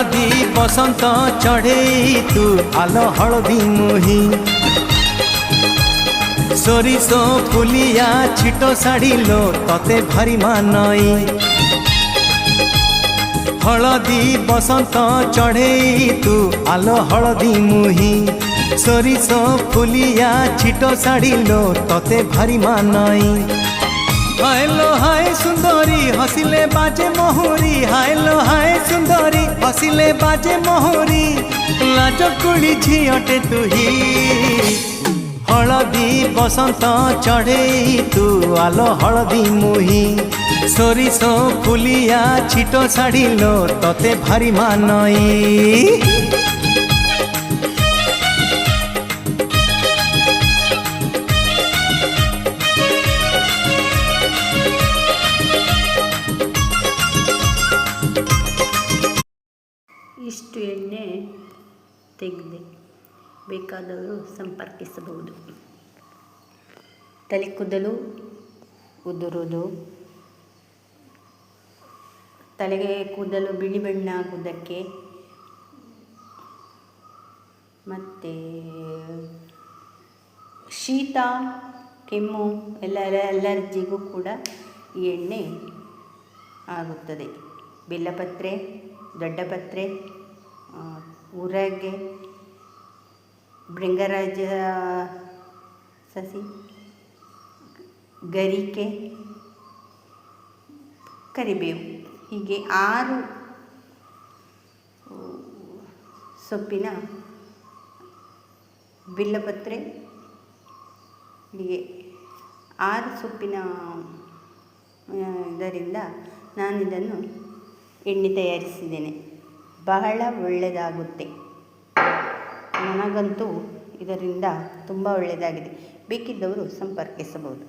हलदी बसंत चढ़े तू आलो हलदी मुही सोरिष फुलिया छिटो साड़ी लो तते भारी मानई हलदी बसंत चढ़े तू आलो हलदी मुही सोरिष फुलिया छिटो साड़ी लो तते भारी मानई हायलो हाय सुंदरी हसिले बाजे मोहरी हायलो हाय सुंदरी हसिले बाजे मोहरी लाज कुड़ी झियटे तुही हलदी बसंत चढ़े तू आलो हलदी मुही सोरिष फुलिया छिटो साड़ी लो तते भारी मानई ಇಷ್ಟು ಎಣ್ಣೆ ತೆಗೆದೆ ಬೇಕಾದವರು ಸಂಪರ್ಕಿಸಬಹುದು. ತಲೆ ಕೂದಲು ಉದುರುವುದು, ತಲೆಗೆ ಕೂದಲು ಬಿಳಿ ಬಣ್ಣ ಆಗುವುದಕ್ಕೆ ಮತ್ತು ಶೀತ ಕೆಮ್ಮು ಎಲ್ಲ ಅಲರ್ಜಿಗೂ ಕೂಡ ಈ ಎಣ್ಣೆ ಆಗುತ್ತದೆ. ಬಿಲ್ಲಪತ್ರೆ, ದೊಡ್ಡಪತ್ರೆ, ಊರಗೆ, ಭೃಂಗರಾಜ ಸಸಿ, ಗರಿಕೆ, ಕರಿಬೇವು ಹೀಗೆ 6 ಸೊಪ್ಪಿನ ಬಿಲ್ಲಪತ್ರೆ ಹೀಗೆ 6 ಸೊಪ್ಪಿನ ಇದರಿಂದ ನಾನಿದನ್ನು ಎಣ್ಣೆ ತಯಾರಿಸಿದ್ದೇನೆ. ಬಹಳ ಒಳ್ಳೆಯದಾಗುತ್ತೆ. ನನಗಂತೂ ಇದರಿಂದ ತುಂಬ ಒಳ್ಳೆಯದಾಗಿದೆ. ಬೇಕಿದ್ದವರು ಸಂಪರ್ಕಿಸಬಹುದು.